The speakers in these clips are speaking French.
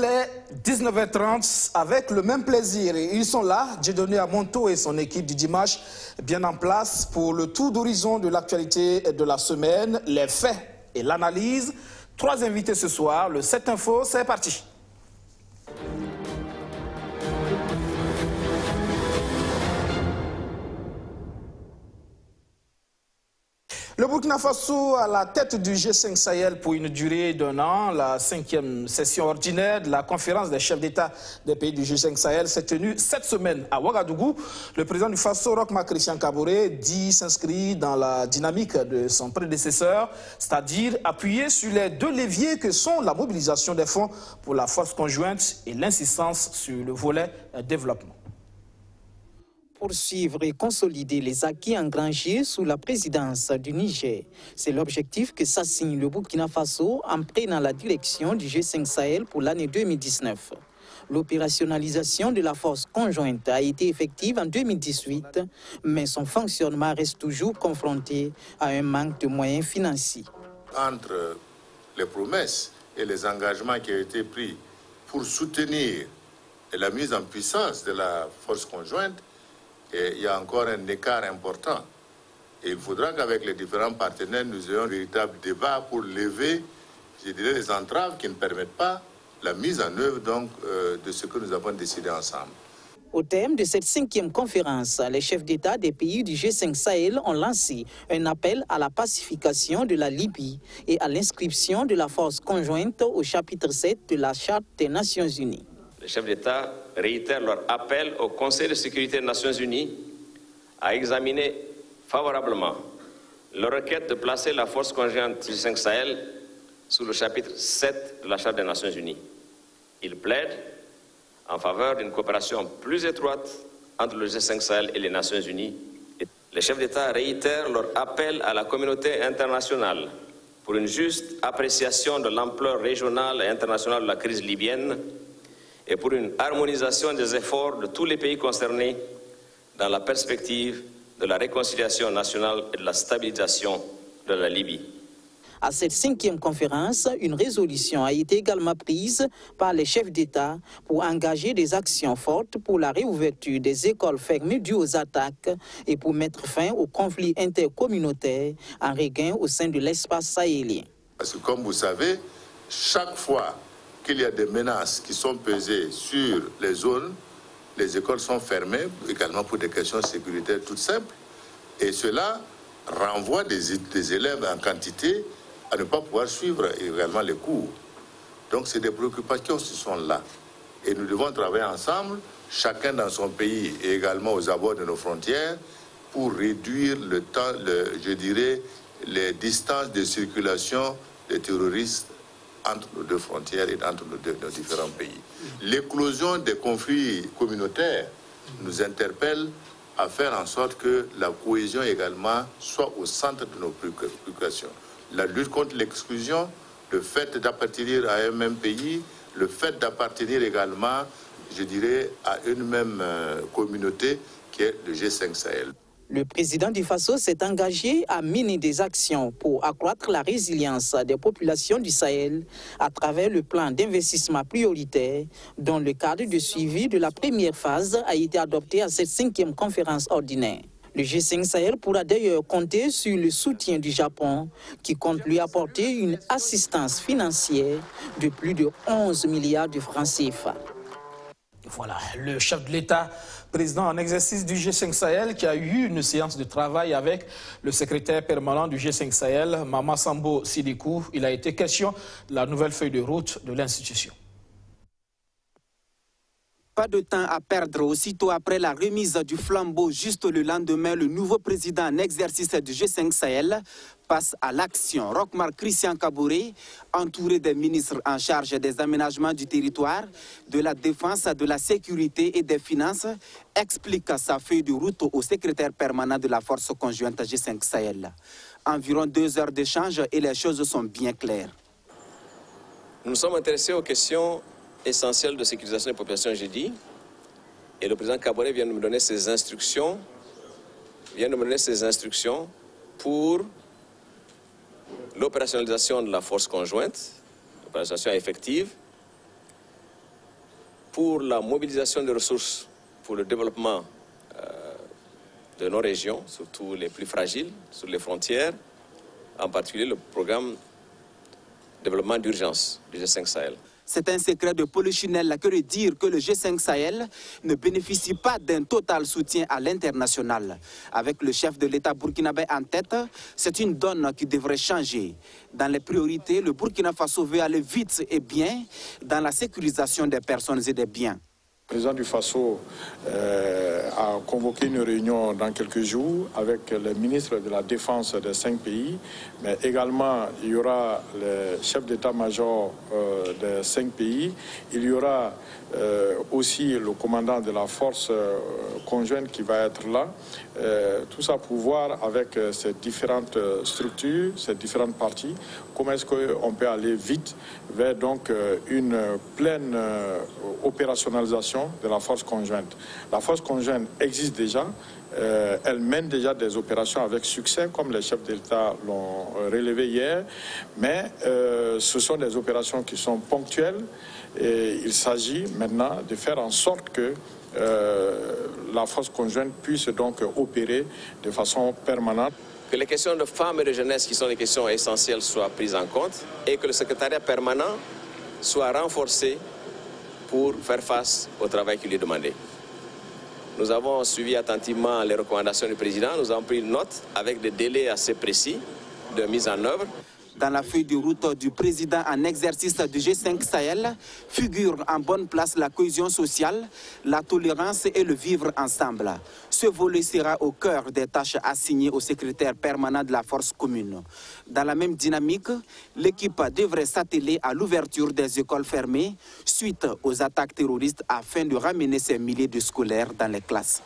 est 19h30 avec le même plaisir. Et ils sont là, Dieudonné Amonto et son équipe du dimanche, bien en place pour le tour d'horizon de l'actualité de la semaine, les faits et l'analyse. 3 invités ce soir, le 7 Info, c'est parti. Le Burkina Faso à la tête du G5 Sahel pour une durée d'1 an. La 5e session ordinaire de la conférence des chefs d'État des pays du G5 Sahel s'est tenue cette semaine à Ouagadougou. Le président du Faso, Roch Marc Christian Kaboré, dit s'inscrit dans la dynamique de son prédécesseur, c'est-à-dire appuyer sur les 2 leviers que sont la mobilisation des fonds pour la force conjointe et l'insistance sur le volet développement. Poursuivre et consolider les acquis engrangés sous la présidence du Niger. C'est l'objectif que s'assigne le Burkina Faso en prenant la direction du G5 Sahel pour l'année 2019. L'opérationnalisation de la force conjointe a été effective en 2018, mais son fonctionnement reste toujours confronté à un manque de moyens financiers. Entre les promesses et les engagements qui ont été pris pour soutenir la mise en puissance de la force conjointe, et il y a encore un écart important. Et il faudra qu'avec les différents partenaires, nous ayons un véritable débat pour lever, je dirais, les entraves qui ne permettent pas la mise en œuvre donc, de ce que nous avons décidé ensemble. Au thème de cette 5e conférence, les chefs d'État des pays du G5 Sahel ont lancé un appel à la pacification de la Libye et à l'inscription de la force conjointe au chapitre 7 de la Charte des Nations Unies. Les chefs d'État réitèrent leur appel au Conseil de sécurité des Nations Unies à examiner favorablement leur requête de placer la force conjointe du G5 Sahel sous le chapitre 7 de la Charte des Nations Unies. Ils plaident en faveur d'une coopération plus étroite entre le G5 Sahel et les Nations Unies. Les chefs d'État réitèrent leur appel à la communauté internationale pour une juste appréciation de l'ampleur régionale et internationale de la crise libyenne et pour une harmonisation des efforts de tous les pays concernés dans la perspective de la réconciliation nationale et de la stabilisation de la Libye. À cette 5e conférence, une résolution a été également prise par les chefs d'État pour engager des actions fortes pour la réouverture des écoles fermées dues aux attaques et pour mettre fin aux conflits intercommunautaires en regain au sein de l'espace sahélien. Parce que comme vous savez, chaque fois qu'il y a des menaces qui sont pesées sur les zones, les écoles sont fermées, également pour des questions sécuritaires toutes simples. Et cela renvoie des élèves en quantité à ne pas pouvoir suivre également les cours. Donc c'est des préoccupations qui sont là. Et nous devons travailler ensemble, chacun dans son pays et également aux abords de nos frontières, pour réduire le temps, je dirais, les distances de circulation des terroristes entre nos 2 frontières et entre nos différents pays. L'éclosion des conflits communautaires nous interpelle à faire en sorte que la cohésion également soit au centre de nos préoccupations. La lutte contre l'exclusion, le fait d'appartenir à un même pays, le fait d'appartenir également, je dirais, à une même communauté qui est le G5 Sahel. Le président du Faso s'est engagé à mener des actions pour accroître la résilience des populations du Sahel à travers le plan d'investissement prioritaire dont le cadre de suivi de la première phase a été adopté à cette 5e conférence ordinaire. Le G5 Sahel pourra d'ailleurs compter sur le soutien du Japon qui compte lui apporter une assistance financière de plus de 11 milliards de francs CFA. Voilà, le chef de l'État, président en exercice du G5 Sahel, qui a eu une séance de travail avec le secrétaire permanent du G5 Sahel, Mama Sambo Sidikou. Il a été question de la nouvelle feuille de route de l'institution. Pas de temps à perdre. Aussitôt après la remise du flambeau, juste le lendemain, le nouveau président en exercice du G5 Sahel passe à l'action. Roch Marc Christian Kaboré, entouré des ministres en charge des aménagements du territoire, de la défense, de la sécurité et des finances, explique sa feuille de route au secrétaire permanent de la force conjointe G5 Sahel. Environ 2 heures d'échange et les choses sont bien claires. Nous sommes intéressés aux questions essentielles de sécurisation des populations, j'ai dit, et le président Kaboré vient de me donner ses instructions, pour l'opérationnalisation de la force conjointe, opération effective, pour la mobilisation des ressources pour le développement de nos régions, surtout les plus fragiles, sur les frontières, en particulier le programme développement d'urgence du G5 Sahel. C'est un secret de polichinelle que de dire que le G5 Sahel ne bénéficie pas d'un total soutien à l'international. Avec le chef de l'État burkinabé en tête, c'est une donne qui devrait changer. Dans les priorités, le Burkina Faso veut aller vite et bien dans la sécurisation des personnes et des biens. Le président du Faso a convoqué une réunion dans quelques jours avec le ministre de la Défense des 5 pays, mais également il y aura le chef d'état-major des 5 pays, il y aura aussi le commandant de la force conjointe qui va être là, tout ça pour voir avec ces différentes structures, ces différentes parties, comment est-ce qu'on peut aller vite vers donc une pleine opérationnalisation de la force conjointe. La force conjointe existe déjà, elle mène déjà des opérations avec succès, comme les chefs d'État l'ont relevé hier, mais ce sont des opérations qui sont ponctuelles et il s'agit maintenant de faire en sorte que la force conjointe puisse donc opérer de façon permanente. Que les questions de femmes et de jeunesse, qui sont des questions essentielles, soient prises en compte et que le secrétariat permanent soit renforcé pour faire face au travail qui lui est demandé. Nous avons suivi attentivement les recommandations du président, nous avons pris note avec des délais assez précis de mise en œuvre. Dans la feuille de route du président en exercice du G5 Sahel figure en bonne place la cohésion sociale, la tolérance et le vivre ensemble. Ce volet sera au cœur des tâches assignées au secrétaire permanent de la force commune. Dans la même dynamique, l'équipe devrait s'atteler à l'ouverture des écoles fermées suite aux attaques terroristes afin de ramener ces milliers de scolaires dans les classes.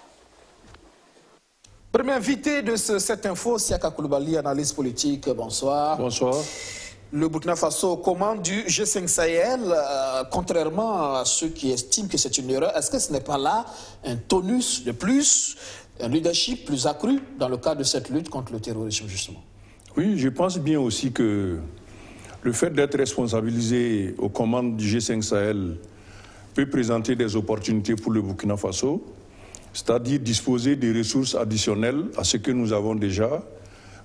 Premier invité de cette info, Siaka Koulibaly, analyse politique. Bonsoir. Bonsoir. Le Burkina Faso commande du G5 Sahel, contrairement à ceux qui estiment que c'est une erreur. Est-ce que ce n'est pas là un tonus de plus, un leadership plus accru dans le cadre de cette lutte contre le terrorisme, justement? Oui, je pense bien aussi que le fait d'être responsabilisé aux commandes du G5 Sahel peut présenter des opportunités pour le Burkina Faso, c'est-à-dire disposer des ressources additionnelles à ce que nous avons déjà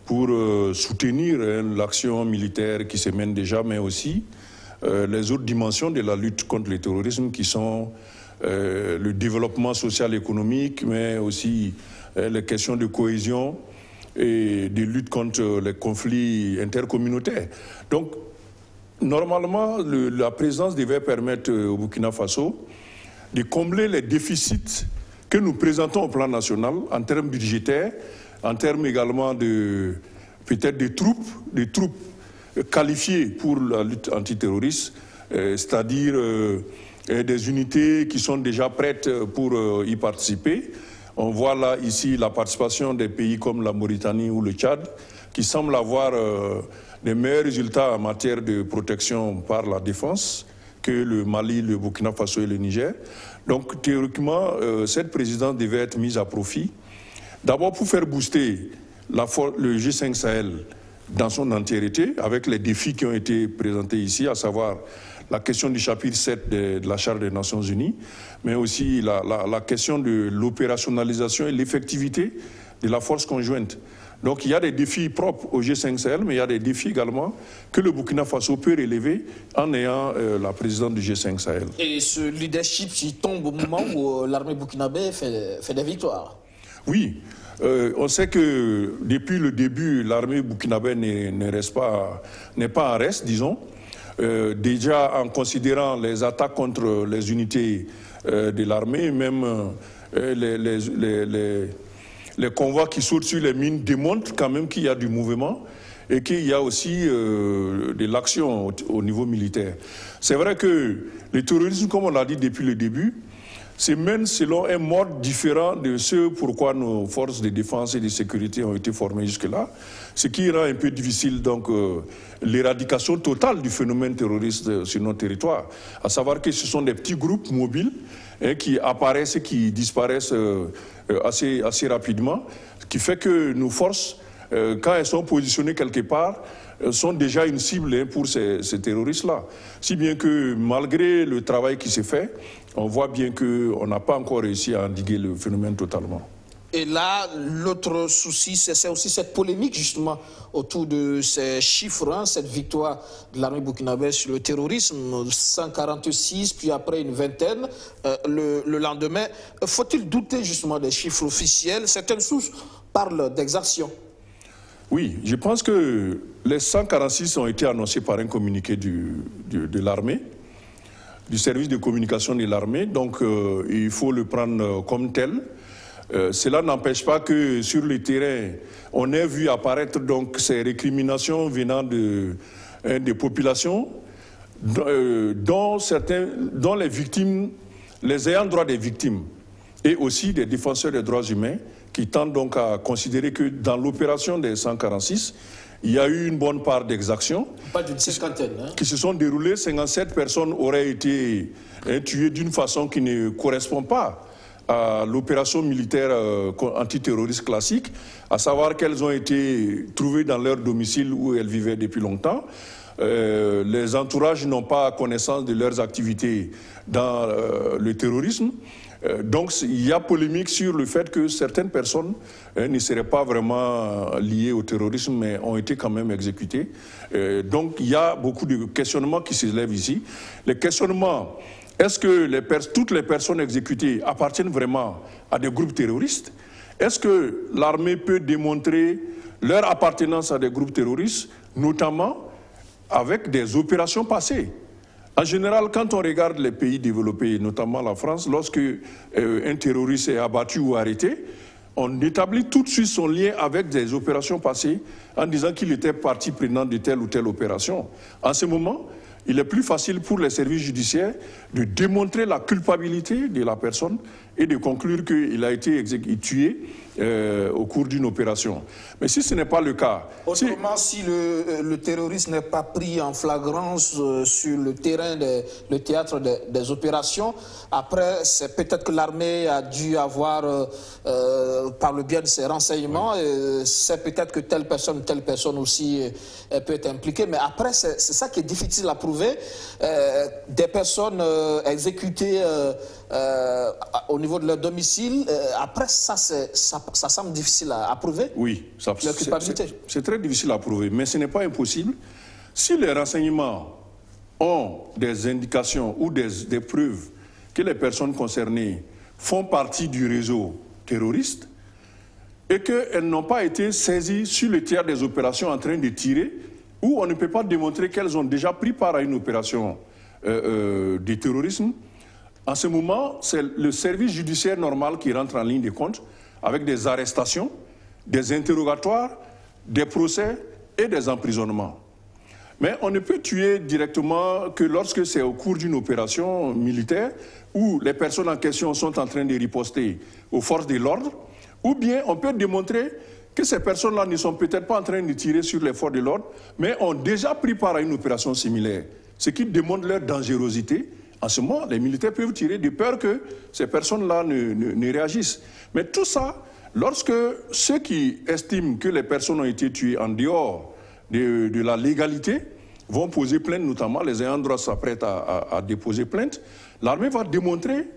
pour soutenir l'action militaire qui se mène déjà, mais aussi les autres dimensions de la lutte contre le terrorisme qui sont le développement social et économique, mais aussi les questions de cohésion et de lutte contre les conflits intercommunautaires. Donc, normalement, la présidence devait permettre au Burkina Faso de combler les déficits que nous présentons au plan national en termes budgétaires, en termes également de peut-être des troupes qualifiées pour la lutte antiterroriste, c'est-à-dire des unités qui sont déjà prêtes pour y participer. On voit là ici la participation des pays comme la Mauritanie ou le Tchad qui semblent avoir des meilleurs résultats en matière de protection par la défense que le Mali, le Burkina Faso et le Niger. Donc théoriquement, cette présidence devait être mise à profit. D'abord pour faire booster le G5 Sahel dans son entièreté, avec les défis qui ont été présentés ici, à savoir la question du chapitre 7 de la Charte des Nations Unies, mais aussi la question de l'opérationnalisation et l'effectivité de la force conjointe. Donc il y a des défis propres au G5 Sahel, mais il y a des défis également que le Burkina Faso peut relever en ayant la présidence du G5 Sahel. Et ce leadership qui tombe au moment où l'armée burkinabé fait des victoires. Oui, on sait que depuis le début, l'armée burkinabé n'est pas en reste, disons. Déjà en considérant les attaques contre les unités de l'armée, même les convois qui sautent sur les mines démontrent quand même qu'il y a du mouvement et qu'il y a aussi de l'action au niveau militaire. C'est vrai que le terrorisme, comme on l'a dit depuis le début, se mène selon un mode différent de ce pourquoi nos forces de défense et de sécurité ont été formées jusque-là, ce qui rend un peu difficile donc l'éradication totale du phénomène terroriste sur nos territoires. À savoir que ce sont des petits groupes mobiles qui apparaissent et qui disparaissent assez rapidement, ce qui fait que nos forces, quand elles sont positionnées quelque part, sont déjà une cible pour ces terroristes-là. Si bien que malgré le travail qui s'est fait, on voit bien qu'on n'a pas encore réussi à endiguer le phénomène totalement. Et là, l'autre souci, c'est aussi cette polémique justement autour de ces chiffres, hein, cette victoire de l'armée burkinabé sur le terrorisme, 146, puis après une vingtaine le lendemain. Faut-il douter justement des chiffres officiels? Certaines sources parlent d'exactions. Oui, je pense que les 146 ont été annoncés par un communiqué de l'armée, du service de communication de l'armée, donc il faut le prendre comme tel. Cela n'empêche pas que sur le terrain, on ait vu apparaître donc ces récriminations venant des populations dont les victimes, les ayants droit des victimes et aussi des défenseurs des droits humains qui tentent donc à considérer que dans l'opération des 146, il y a eu une bonne part d'exactions. Pas d'une cinquantaine. Hein. Qui se sont déroulées. 57 personnes auraient été tuées d'une façon qui ne correspond pas à l'opération militaire antiterroriste classique, à savoir qu'elles ont été trouvées dans leur domicile où elles vivaient depuis longtemps. Les entourages n'ont pas connaissance de leurs activités dans le terrorisme. Donc il y a polémique sur le fait que certaines personnes ne seraient pas vraiment liées au terrorisme, mais ont été quand même exécutées. Donc il y a beaucoup de questionnements qui se lèvent ici. Les questionnements... Est-ce que toutes les personnes exécutées appartiennent vraiment à des groupes terroristes? Est-ce que l'armée peut démontrer leur appartenance à des groupes terroristes, notamment avec des opérations passées? En général, quand on regarde les pays développés, notamment la France, lorsque un terroriste est abattu ou arrêté, on établit tout de suite son lien avec des opérations passées en disant qu'il était partie prenante de telle ou telle opération. En ce moment, il est plus facile pour les services judiciaires de démontrer la culpabilité de la personne et de conclure qu'il a été tué au cours d'une opération. Mais si ce n'est pas le cas... Autrement, si le terroriste n'est pas pris en flagrance sur le terrain, le théâtre des opérations, après, c'est peut-être que l'armée a dû avoir, par le biais de ses renseignements, c'est peut-être que telle personne aussi peut être impliquée. Mais après, c'est ça qui est difficile à prouver. Des personnes exécutées au niveau de leur domicile, après, ça semble difficile à prouver. Oui, c'est très difficile à prouver, mais ce n'est pas impossible. Si les renseignements ont des indications ou des preuves que les personnes concernées font partie du réseau terroriste et qu'elles n'ont pas été saisies sur le théâtre des opérations en train de tirer, ou on ne peut pas démontrer qu'elles ont déjà pris part à une opération de terrorisme, en ce moment, c'est le service judiciaire normal qui rentre en ligne de compte avec des arrestations, des interrogatoires, des procès et des emprisonnements. Mais on ne peut tuer directement que lorsque c'est au cours d'une opération militaire où les personnes en question sont en train de riposter aux forces de l'ordre, ou bien on peut démontrer que ces personnes-là ne sont peut-être pas en train de tirer sur les forces de l'ordre, mais ont déjà pris part à une opération similaire, ce qui démontre leur dangerosité. En ce moment, les militaires peuvent tirer de peur que ces personnes-là ne réagissent. Mais tout ça, lorsque ceux qui estiment que les personnes ont été tuées en dehors de la légalité vont poser plainte, notamment les ayants droit s'apprêtent à déposer plainte, l'armée va démontrer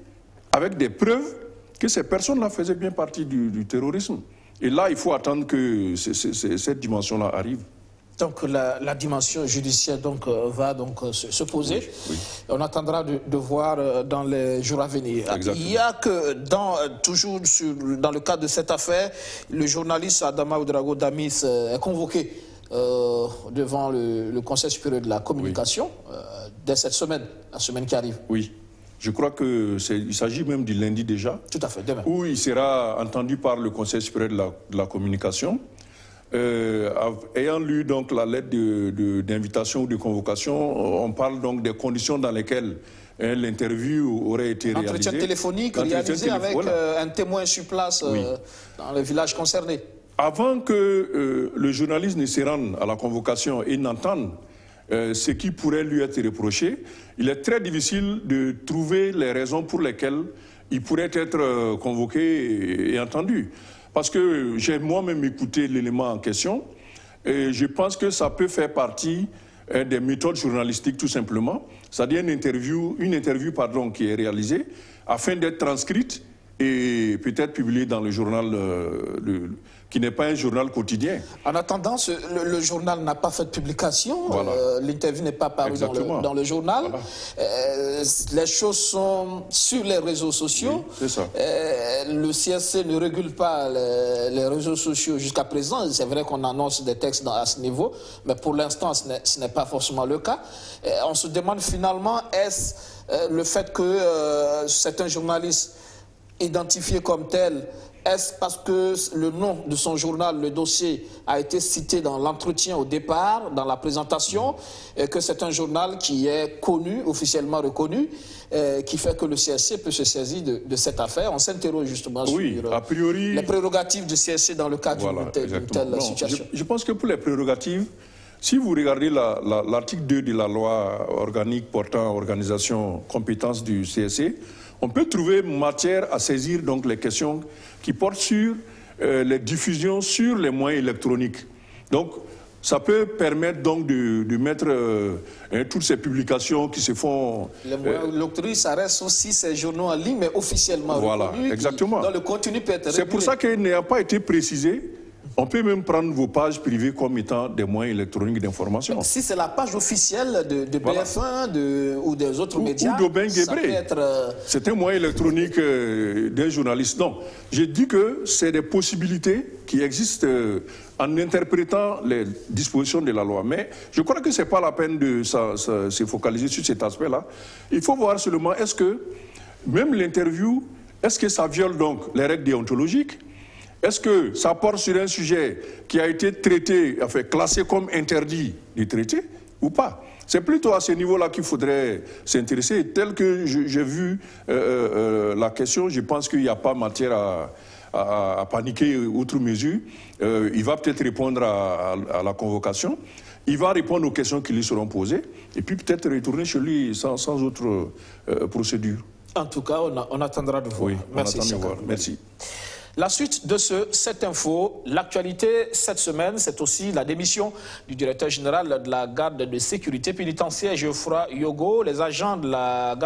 avec des preuves que ces personnes-là faisaient bien partie du terrorisme. Et là, il faut attendre que cette dimension-là arrive. Donc la dimension judiciaire va se poser. Oui, oui. On attendra de voir dans les jours à venir. Exactement. Il y a que toujours dans le cadre de cette affaire, le journaliste Adama Ouedraogo Damis est convoqué devant le Conseil supérieur de la communication dès cette semaine, la semaine qui arrive. Oui. Je crois qu'il s'agit même du lundi déjà. Tout à fait, demain. Où il sera entendu par le Conseil supérieur de la communication. Ayant lu donc la lettre d'invitation ou de convocation, on parle donc des conditions dans lesquelles l'interview aurait été réalisée. Entretien téléphonique réalisé avec un témoin sur place dans le village concerné. Avant que le journaliste ne se rende à la convocation et n'entende ce qui pourrait lui être reproché, il est très difficile de trouver les raisons pour lesquelles il pourrait être convoqué et entendu. Parce que j'ai moi-même écouté l'élément en question et je pense que ça peut faire partie des méthodes journalistiques tout simplement. c'est-à-dire une interview qui est réalisée afin d'être transcrite et peut-être publiée dans le journal qui n'est pas un journal quotidien. En attendant, le journal n'a pas fait de publication, voilà. L'interview n'est pas parue dans le journal. Voilà. Les choses sont sur les réseaux sociaux. Oui, c'est ça. Le CSC ne régule pas les réseaux sociaux jusqu'à présent. C'est vrai qu'on annonce des textes à ce niveau, mais pour l'instant, ce n'est pas forcément le cas. On se demande finalement, est-ce le fait que c'est un journaliste identifié comme tel, est-ce parce que le nom de son journal, le dossier, a été cité dans l'entretien au départ, dans la présentation, et que c'est un journal qui est connu, officiellement reconnu, qui fait que le CSC peut se saisir de cette affaire? On s'interroge justement sur a priori, les prérogatives du CSC dans le cadre d'une telle situation. Je pense que pour les prérogatives, si vous regardez l'article 2 de la loi organique portant organisation compétence du CSC, on peut trouver matière à saisir donc les questions qui portent sur les diffusions sur les moyens électroniques. Donc, ça peut permettre donc de mettre toutes ces publications qui se font... Les moyens électroniques, ça reste aussi ces journaux en ligne, mais officiellement reconnus, exactement. Dont le contenu peut être régulé. C'est pour ça qu'il n'a pas été précisé. On peut même prendre vos pages privées comme étant des moyens électroniques d'information. Si c'est la page officielle de BF1 ou des autres médias, ou d'Aubin Guébré, c'est un moyen électronique d'un journaliste. Non, je dis que c'est des possibilités qui existent en interprétant les dispositions de la loi. Mais je crois que ce n'est pas la peine de se focaliser sur cet aspect-là. Il faut voir seulement, est-ce que, même l'interview, est-ce que ça viole donc les règles déontologiques? Est-ce que ça porte sur un sujet qui a été traité, enfin classé comme interdit de traiter ou pas? C'est plutôt à ce niveau-là qu'il faudrait s'intéresser. Tel que j'ai vu la question, je pense qu'il n'y a pas matière à paniquer outre mesure. Il va peut-être répondre à la convocation. Il va répondre aux questions qui lui seront posées et puis peut-être retourner chez lui sans autre procédure. En tout cas, on attendra de voir. Oui, merci. On attend de voir. Merci. La suite de cette info, l'actualité cette semaine, c'est aussi la démission du directeur général de la garde de sécurité pénitentiaire, Geoffroy Yogo. Les agents de la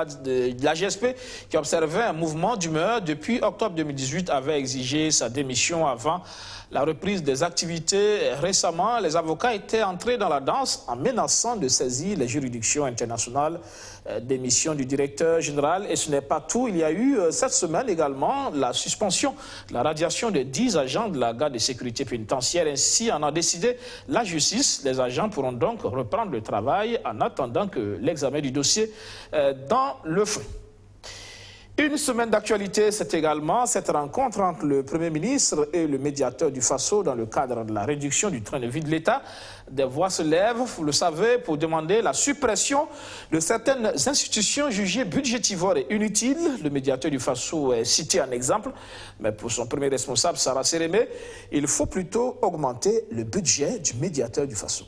GSP qui observaient un mouvement d'humeur depuis octobre 2018 avaient exigé sa démission avant la reprise des activités. Récemment, les avocats étaient entrés dans la danse en menaçant de saisir les juridictions internationales. Démission du directeur général. Et ce n'est pas tout. Il y a eu cette semaine également la suspension, la radiation de 10 agents de la garde de sécurité pénitentiaire. Ainsi en a décidé la justice. Les agents pourront donc reprendre le travail en attendant que l'examen du dossier dans le fond. Une semaine d'actualité, c'est également cette rencontre entre le Premier ministre et le médiateur du Faso dans le cadre de la réduction du train de vie de l'État. Des voix se lèvent, vous le savez, pour demander la suppression de certaines institutions jugées budgétivores et inutiles. Le médiateur du Faso est cité en exemple, mais pour son premier responsable, Sarah Sérémé, il faut plutôt augmenter le budget du médiateur du Faso.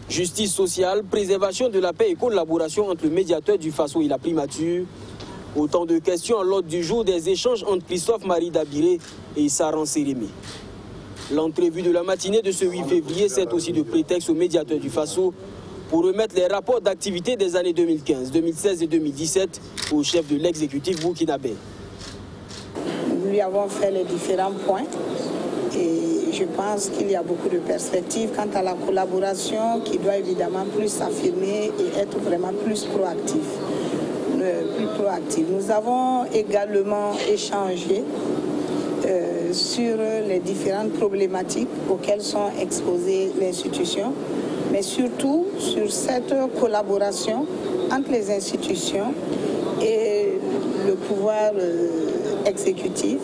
Justice sociale, préservation de la paix et collaboration entre le médiateur du Faso et la primature. Autant de questions à l'ordre du jour des échanges entre Christophe Marie Dabiré et Sarah Sérémé. L'entrevue de la matinée de ce 8 février sert aussi de prétexte au médiateur du Faso pour remettre les rapports d'activité des années 2015, 2016 et 2017 au chef de l'exécutif burkinabé. Nous lui avons fait les différents points. Et je pense qu'il y a beaucoup de perspectives quant à la collaboration qui doit évidemment plus s'affirmer et être vraiment plus proactif. Nous avons également échangé sur les différentes problématiques auxquelles sont exposées l'institution, mais surtout sur cette collaboration entre les institutions et le pouvoir exécutif.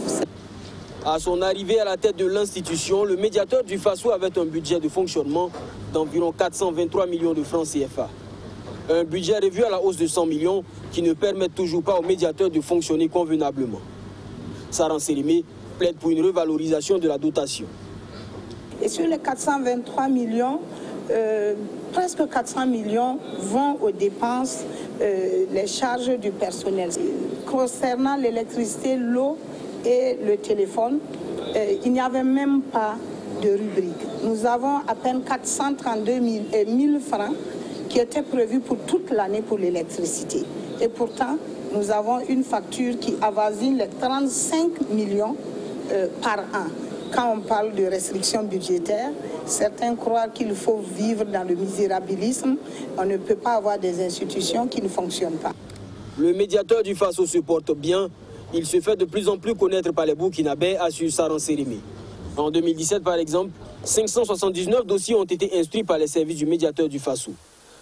À son arrivée à la tête de l'institution, le médiateur du Faso avait un budget de fonctionnement d'environ 423 millions de francs CFA. Un budget revu à la hausse de 100 millions qui ne permet toujours pas au médiateur de fonctionner convenablement. Sarah Sérémé plaide pour une revalorisation de la dotation. Et sur les 423 millions, presque 400 millions vont aux dépenses, les charges du personnel. Concernant l'électricité, l'eau et le téléphone, il n'y avait même pas de rubrique. nous avons à peine 432 000 francs qui étaient prévus pour toute l'année pour l'électricité. Et pourtant, nous avons une facture qui avoisine les 35 millions par an. Quand on parle de restrictions budgétaires, certains croient qu'il faut vivre dans le misérabilisme. On ne peut pas avoir des institutions qui ne fonctionnent pas. Le médiateur du Faso se porte bien. Il se fait de plus en plus connaître par les Burkinabés, assure Saran Sérimé. En 2017, par exemple, 579 dossiers ont été instruits par les services du médiateur du Faso.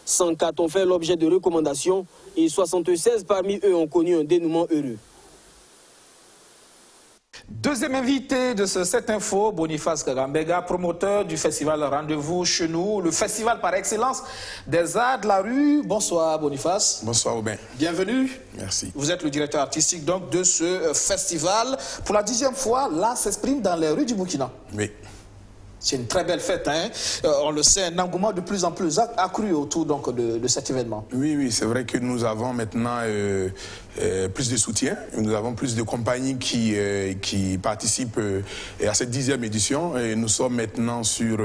104 ont fait l'objet de recommandations et 76 parmi eux ont connu un dénouement heureux. Deuxième invité de ce 7 Info, Boniface Kagambega, promoteur du festival Rendez-vous chez nous, le festival par excellence des arts de la rue. Bonsoir Boniface. Bonsoir Aubin. Bienvenue. Merci. Vous êtes le directeur artistique donc de ce festival. Pour la 10e fois, là s'exprime dans les rues du Burkina. Oui. C'est une très belle fête, hein. On le sait, un engouement de plus en plus accru autour donc, de cet événement. Oui, c'est vrai que nous avons maintenant plus de soutien. Nous avons plus de compagnies qui participent à cette 10e édition. Et nous sommes maintenant sur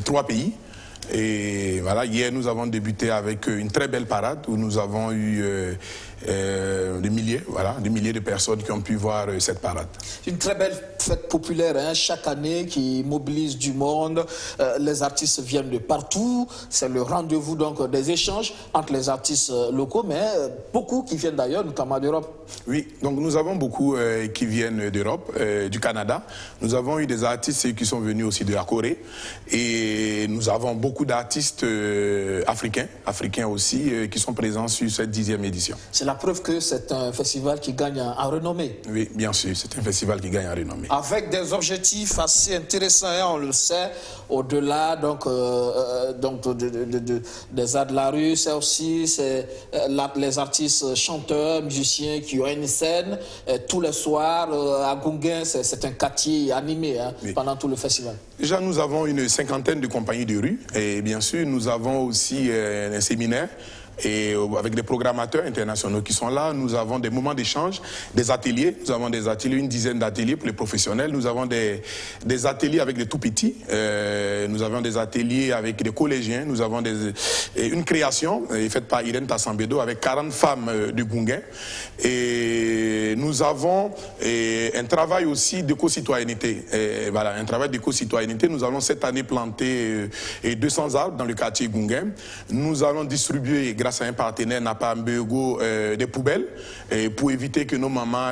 3 pays. Et voilà, hier, nous avons débuté avec une très belle parade où nous avons eu des milliers de personnes qui ont pu voir cette parade. Une très belle fête populaire, hein, chaque année qui mobilise du monde. Les artistes viennent de partout. C'est le rendez-vous donc des échanges entre les artistes locaux, mais beaucoup qui viennent d'ailleurs, notamment d'Europe. Oui, donc nous avons beaucoup qui viennent d'Europe, du Canada. Nous avons eu des artistes qui sont venus aussi de la Corée. Et nous avons beaucoup d'artistes africains aussi, qui sont présents sur cette 10e édition. C'est la preuve que c'est un festival qui gagne en renommée. Oui, bien sûr, c'est un festival qui gagne en renommée. Avec des objectifs assez intéressants, hein, on le sait, au-delà donc, des arts de la rue, c'est aussi les artistes chanteurs, musiciens qui ont une scène tous les soirs à Gunguin. C'est un quartier animé, hein, oui, pendant tout le festival. Déjà, nous avons une 50aine de compagnies de rue et bien sûr, nous avons aussi un séminaire. Et avec des programmateurs internationaux qui sont là, nous avons des moments d'échange, des ateliers. Nous avons des ateliers, une dizaine d'ateliers pour les professionnels. Nous avons des ateliers avec des tout-petits. Nous avons des ateliers avec des collégiens. Nous avons une création faite par Irène Tassambedo avec 40 femmes du Gunguin. Et nous avons un travail aussi d'éco-citoyenneté. Voilà, un travail d'éco-citoyenneté. Nous allons cette année planter 200 arbres dans le quartier Gunguin. Nous allons distribuer, grâce à un partenaire, Napa Mbego, des poubelles pour éviter que nos mamans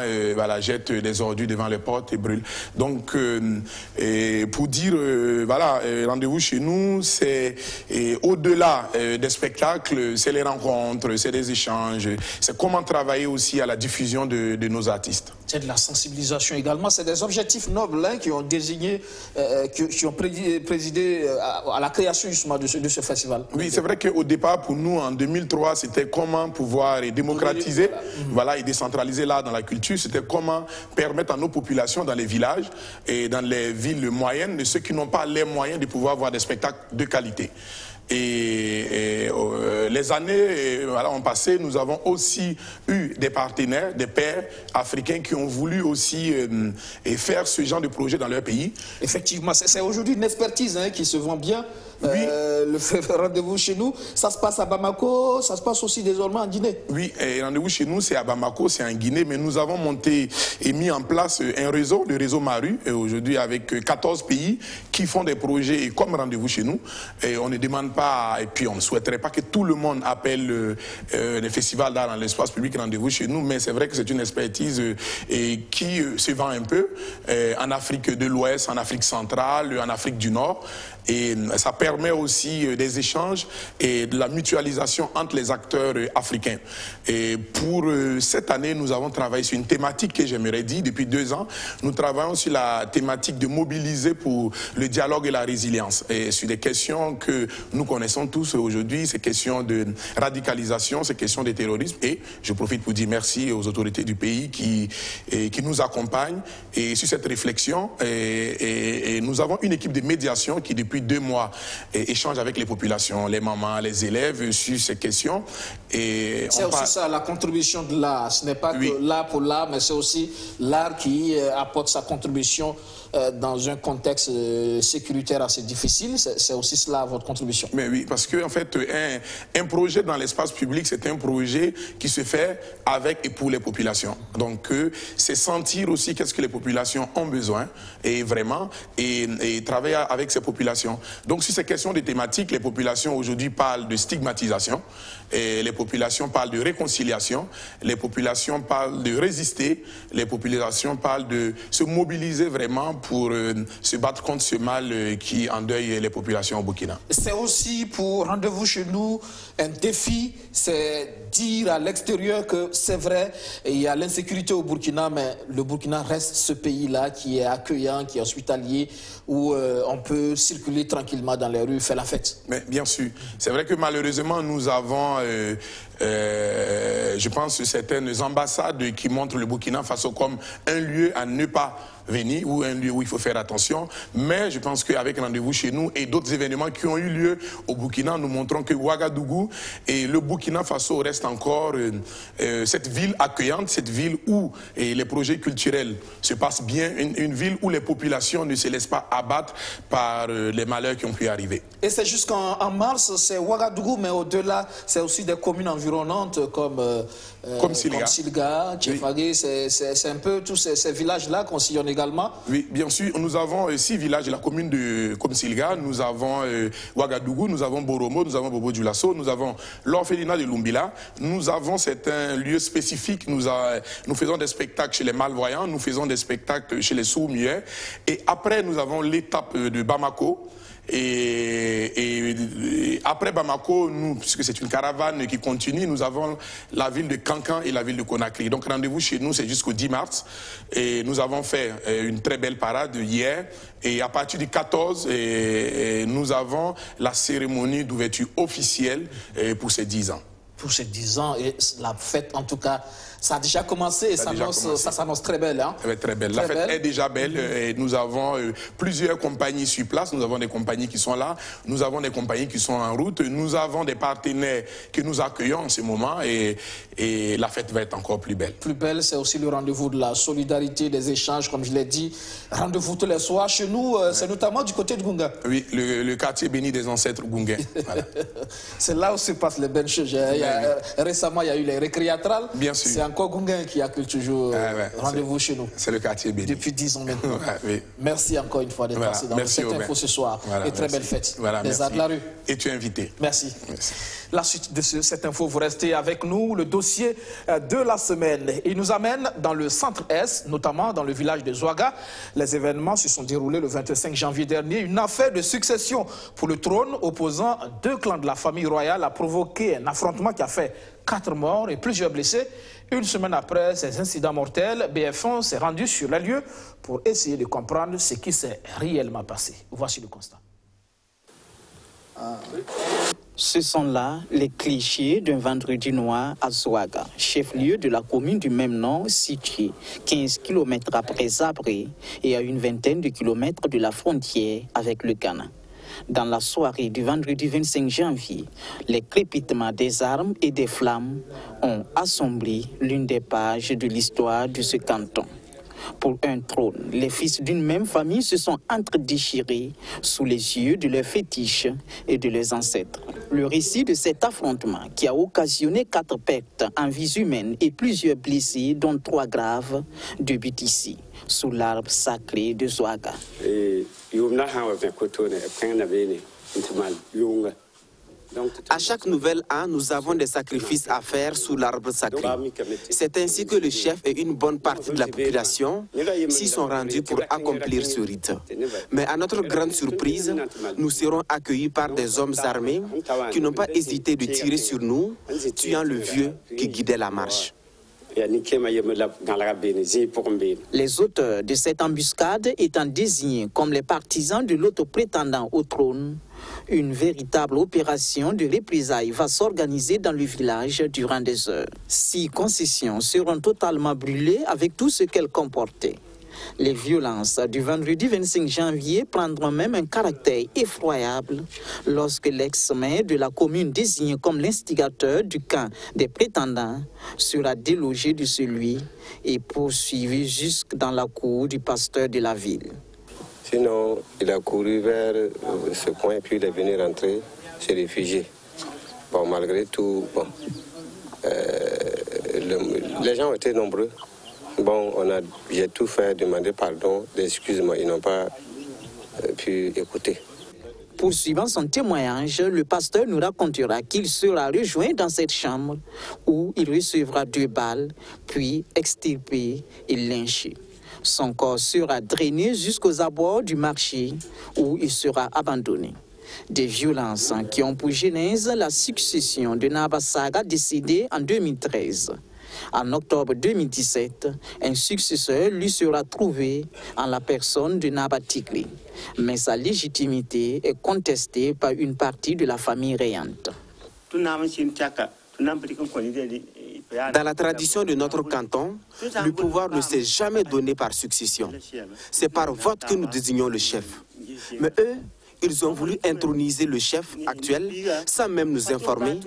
jettent des ordures devant les portes et brûlent. Donc, pour dire, rendez-vous chez nous, c'est au-delà des spectacles, c'est les rencontres, c'est des échanges, c'est comment travailler aussi à la diffusion de nos artistes. C'est de la sensibilisation également, c'est des objectifs nobles, hein, qui ont désigné, qui ont présidé à la création justement de ce festival. Oui, c'est vrai qu'au départ, pour nous, en 2003, c'était comment pouvoir démocratiser, et décentraliser l'art dans la culture. C'était comment permettre à nos populations dans les villages et dans les villes moyennes, de ceux qui n'ont pas les moyens de pouvoir voir des spectacles de qualité. Et les années ont passé, nous avons aussi eu des partenaires, des pairs africains qui ont voulu aussi faire ce genre de projet dans leur pays. Effectivement, c'est aujourd'hui une expertise, hein, qui se vend bien. Oui. Le rendez-vous chez nous, ça se passe à Bamako, ça se passe aussi désormais en Guinée. Oui, et rendez-vous chez nous, c'est à Bamako, c'est en Guinée, mais nous avons monté et mis en place un réseau, le réseau Maru, aujourd'hui avec 14 pays qui font des projets comme rendez-vous chez nous. Et on ne demande pas, et puis on ne souhaiterait pas que tout le monde appelle les festivals d'art dans l'espace public rendez-vous chez nous, mais c'est vrai que c'est une expertise qui se vend un peu en Afrique de l'Ouest, en Afrique centrale, en Afrique du Nord. Et ça permet aussi des échanges et de la mutualisation entre les acteurs africains. Et pour cette année, nous avons travaillé sur une thématique que j'aimerais dire depuis 2 ans. Nous travaillons sur la thématique de mobiliser pour le dialogue et la résilience. Et sur des questions que nous connaissons tous aujourd'hui, ces questions de radicalisation, ces questions de terrorisme. Et je profite pour dire merci aux autorités du pays qui nous accompagnent et sur cette réflexion. Et nous avons une équipe de médiation qui, depuis depuis 2 mois, échange avec les populations, les mamans, les élèves sur ces questions. C'est aussi ça, la contribution de l'art. Ce n'est pas que l'art pour l'art, mais c'est aussi l'art qui apporte sa contribution dans un contexte sécuritaire assez difficile. C'est aussi cela votre contribution. Mais oui, parce que en fait, un projet dans l'espace public, c'est un projet qui se fait avec et pour les populations. Donc, c'est sentir aussi qu'est-ce que les populations ont besoin, et vraiment, et travailler avec ces populations. Donc, sur ces questions de thématiques, les populations aujourd'hui parlent de stigmatisation, et les populations parlent de réconciliation, les populations parlent de résister, les populations parlent de se mobiliser vraiment pour se battre contre ce mal qui endeuille les populations au Burkina. C'est aussi pour Rendez-vous chez nous un défi, c'est dire à l'extérieur que c'est vrai, il y a l'insécurité au Burkina, mais le Burkina reste ce pays-là qui est accueillant, qui est hospitalier, où on peut circuler tranquillement dans les rues, faire la fête. Mais bien sûr, c'est vrai que malheureusement nous avons, je pense, certaines ambassades qui montrent le Burkina Faso comme un lieu à ne pas venir ou un lieu où il faut faire attention. Mais je pense qu'avec Rendez-vous chez nous et d'autres événements qui ont eu lieu au Burkina, nous montrons que Ouagadougou et le Burkina Faso restent encore cette ville accueillante, cette ville où les projets culturels se passent bien, une ville où les populations ne se laissent pas abattre par les malheurs qui ont pu arriver. Et c'est jusqu'en mars, c'est Ouagadougou, mais au-delà, c'est aussi des communes environnantes comme Silga, Tchefagé, c'est un peu tous ces villages-là qu'on sillonne également. Oui, bien sûr, nous avons 6 villages de la commune de Komsilga, nous avons Ouagadougou, nous avons Boromo, nous avons Bobo Dioulasso, nous avons l'orphelinat de Lumbila, nous avons certains lieux spécifiques, nous faisons des spectacles chez les malvoyants, nous faisons des spectacles chez les sourds-muets, et après nous avons l'étape de Bamako. Et après Bamako, puisque c'est une caravane qui continue, nous avons la ville de Kankan et la ville de Conakry. Donc rendez-vous chez nous, c'est jusqu'au 10 mars. Et nous avons fait une très belle parade hier. Et à partir du 14, nous avons la cérémonie d'ouverture officielle pour ces 10 ans. Pour ces 10 ans, et la fête en tout cas, ça a déjà commencé et ça s'annonce très belle. Hein? Très belle. La fête est déjà belle et nous avons plusieurs compagnies sur place. Nous avons des compagnies qui sont là, nous avons des compagnies qui sont en route, nous avons des partenaires que nous accueillons en ce moment et la fête va être encore plus belle. Plus belle, c'est aussi le rendez-vous de la solidarité, des échanges, comme je l'ai dit. Rendez-vous tous les soirs. Chez nous, c'est notamment du côté de Gunga. Oui, le quartier béni des ancêtres Gunga. Voilà. C'est là où se passent les belles choses. Récemment, il y a eu les récréatrales. Bien sûr. C'est encore Gunga qui accueille toujours Rendez-vous chez nous. C'est le quartier béni. Depuis 10 ans maintenant. Oui. Merci encore une fois d'être passé dans cette info ce soir. Et très belle fête. Les arts de la rue. Et tu es invité. Merci. La suite de cette info, vous restez avec nous. Le dossier de la semaine. Il nous amène dans le centre-est, notamment dans le village de Zouaga. Les événements se sont déroulés le 25 janvier dernier. Une affaire de succession pour le trône opposant 2 clans de la famille royale a provoqué un affrontement qui a fait 4 morts et plusieurs blessés. Une semaine après ces incidents mortels, BF1 s'est rendu sur les lieux pour essayer de comprendre ce qui s'est réellement passé. Voici le constat. Ce sont là les clichés d'un vendredi noir à Zouaga, chef-lieu de la commune du même nom, située 15 km après Zabré et à une vingtaine de kilomètres de la frontière avec le Ghana. Dans la soirée du vendredi 25 janvier, les crépitements des armes et des flammes ont assombri l'une des pages de l'histoire de ce canton. Pour un trône, les fils d'une même famille se sont entre-déchirés sous les yeux de leurs fétiches et de leurs ancêtres. Le récit de cet affrontement qui a occasionné 4 pertes en vies humaines et plusieurs blessés, dont 3 graves, débute ici, sous l'arbre sacré de Zouaga. À chaque nouvel an, nous avons des sacrifices à faire sous l'arbre sacré. C'est ainsi que le chef et une bonne partie de la population s'y sont rendus pour accomplir ce rite. Mais à notre grande surprise, nous serons accueillis par des hommes armés qui n'ont pas hésité de tirer sur nous, tuant le vieux qui guidait la marche. Les auteurs de cette embuscade étant désignés comme les partisans de l'autre prétendant au trône, une véritable opération de représailles va s'organiser dans le village durant des heures. 6 concessions seront totalement brûlées avec tout ce qu'elles comportaient. Les violences du vendredi 25 janvier prendront même un caractère effroyable lorsque l'ex-maire de la commune désigné comme l'instigateur du camp des prétendants sera délogé de celui et poursuivi jusque dans la cour du pasteur de la ville. Sinon, il a couru vers ce coin puis il est venu rentrer, se réfugier. Bon, malgré tout, bon, les gens ont été nombreux. Bon, j'ai tout fait, demander pardon, excuse-moi, ils n'ont pas pu écouter. Poursuivant son témoignage, le pasteur nous racontera qu'il sera rejoint dans cette chambre où il recevra 2 balles, puis extirpé et lynché. Son corps sera drainé jusqu'aux abords du marché où il sera abandonné. Des violences qui ont pour genèse la succession de Naba Saga décédé en 2013. En octobre 2017, un successeur lui sera trouvé en la personne de Naba Tikli. Mais sa légitimité est contestée par une partie de la famille rayante. Dans la tradition de notre canton, le pouvoir ne s'est jamais donné par succession. C'est par vote que nous désignons le chef. Mais eux, ils ont voulu introniser le chef actuel sans même nous informer,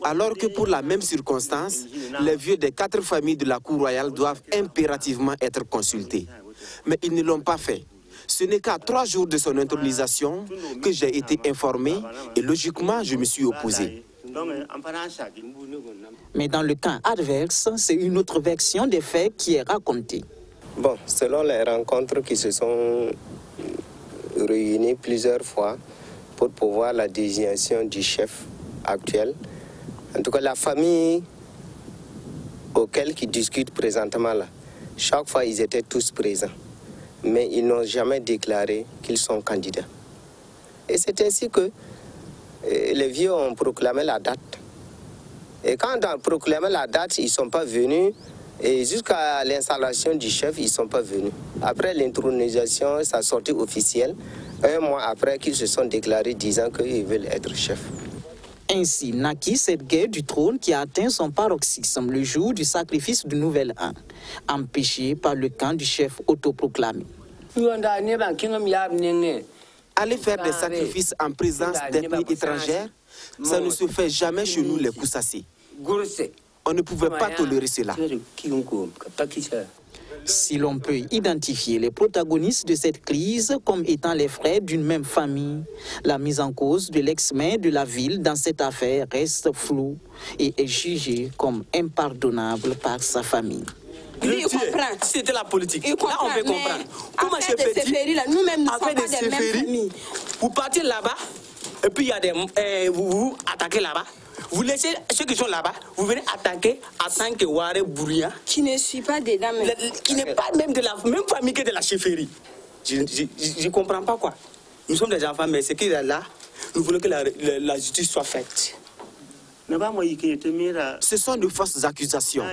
alors que pour la même circonstance, les vieux des 4 familles de la cour royale doivent impérativement être consultés. Mais ils ne l'ont pas fait. Ce n'est qu'à 3 jours de son intronisation que j'ai été informé et logiquement je me suis opposé. Mais dans le camp adverse, c'est une autre version des faits qui est racontée. Bon, selon les rencontres qui se sont réunies plusieurs fois pour pouvoir la désignation du chef actuel, en tout cas la famille auquel ils discutent présentement là, chaque fois ils étaient tous présents, mais ils n'ont jamais déclaré qu'ils sont candidats. Et c'est ainsi que les vieux ont proclamé la date. Et quand on a proclamé la date, ils ne sont pas venus. Et jusqu'à l'installation du chef, ils ne sont pas venus. Après l'intronisation, sa sortie officielle, 1 mois après qu'ils se sont déclarés disant qu'ils veulent être chefs. Ainsi naquit cette guerre du trône qui a atteint son paroxysme le jour du sacrifice du Nouvel An, empêché par le camp du chef autoproclamé. Aller faire des sacrifices en présence d'ethnies étrangères, ça ne se fait jamais chez nous les Koussassi. On ne pouvait pas tolérer cela. Si l'on peut identifier les protagonistes de cette crise comme étant les frères d'une même famille, la mise en cause de l'ex-maire de la ville dans cette affaire reste floue et est jugée comme impardonnable par sa famille. Lui, il comprend. C'était la politique. Il comprend, là, on peut comprendre. Comment je peux dire, nous-mêmes, nous sommes pas des mêmes familles. Vous partez là-bas, et puis il y a des... vous attaquez là-bas. Vous laissez ceux qui sont là-bas, vous venez attaquer en tant que Waré Bouria. Qui ne suit pas dedans. Qui n'est pas même de la même famille que de la chefferie. Je ne comprends pas quoi. Nous sommes des enfants, mais ce qu'il y a là, nous voulons que la justice soit faite. Ce sont de fausses accusations.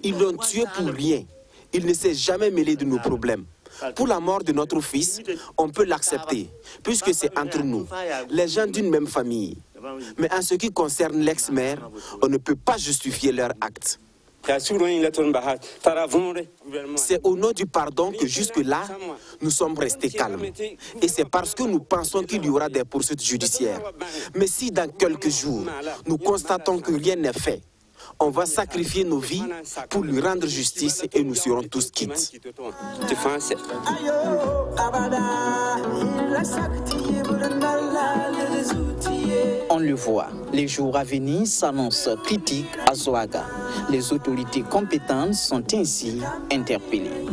Ils l'ont tué pour rien. Il ne s'est jamais mêlé de nos problèmes. Pour la mort de notre fils, on peut l'accepter, puisque c'est entre nous, les gens d'une même famille. Mais en ce qui concerne l'ex-maire, on ne peut pas justifier leur acte. C'est au nom du pardon que jusque-là, nous sommes restés calmes. Et c'est parce que nous pensons qu'il y aura des poursuites judiciaires. Mais si dans quelques jours, nous constatons que rien n'est fait, on va sacrifier nos vies pour lui rendre justice et nous serons tous quittes. On le voit, les jours à venir s'annoncent critiques à Zouaga. Les autorités compétentes sont ainsi interpellées.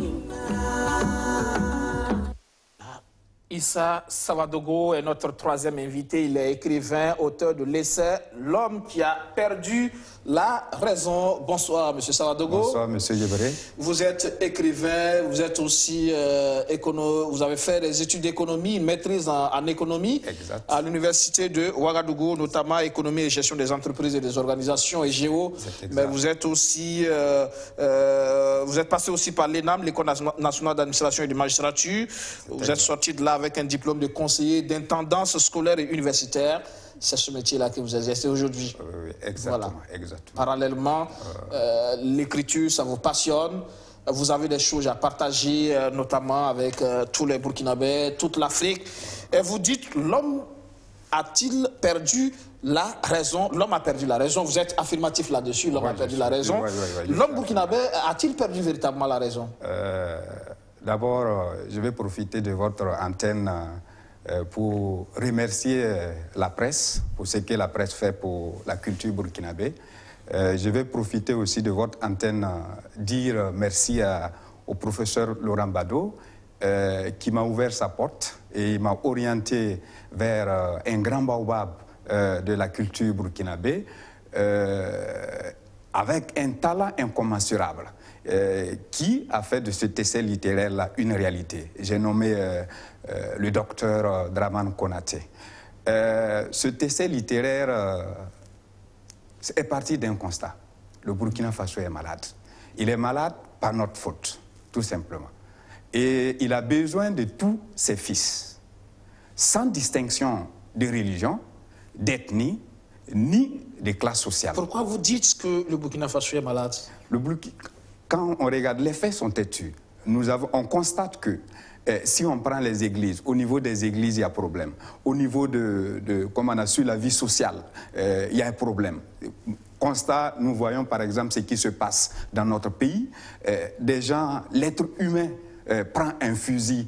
Issa Savadogo est notre 3e invité. Il est écrivain, auteur de l'essai « L'homme qui a perdu la raison ». Bonsoir, M. Savadogo. Bonsoir, M. Djebré. Vous êtes écrivain, vous êtes aussi vous avez fait des études d'économie, une maîtrise en économie à l'université de Ouagadougou, notamment économie et gestion des entreprises et des organisations et géo. Mais vous êtes aussi, vous êtes passé aussi par l'ENAM, l'École nationale d'administration et de magistrature. Vous êtes sorti de là avec un diplôme de conseiller d'intendance scolaire et universitaire. C'est ce métier-là que vous exercez aujourd'hui. Oui, exactement, voilà. exactement. Parallèlement, l'écriture, ça vous passionne. vous avez des choses à partager, notamment avec tous les Burkinabés, toute l'Afrique. Et vous dites, l'homme a-t-il perdu la raison? L'homme a perdu la raison. Vous êtes affirmatif là-dessus, l'homme a perdu la raison. L'homme burkinabé a-t-il perdu véritablement la raison? D'abord, je vais profiter de votre antenne pour remercier la presse pour ce que la presse fait pour la culture burkinabé. Je vais profiter aussi de votre antenne dire merci au professeur Laurent Bado qui m'a ouvert sa porte et m'a orienté vers un grand baobab de la culture burkinabé avec un talent incommensurable qui a fait de cet essai littéraire-là une réalité. J'ai nommé le docteur Draman Konaté. Cet essai littéraire est parti d'un constat. Le Burkina Faso est malade. Il est malade par notre faute, tout simplement. Et il a besoin de tous ses fils, sans distinction de religion, d'ethnie, ni de classe sociale. Pourquoi vous dites que le Burkina Faso est malade? Quand on regarde, les faits sont têtus. On constate que si on prend les églises, au niveau des églises, il y a problème. Au niveau comme on a su la vie sociale, il y a un problème. Constat, nous voyons par exemple ce qui se passe dans notre pays. Des gens, l'être humain prend un fusil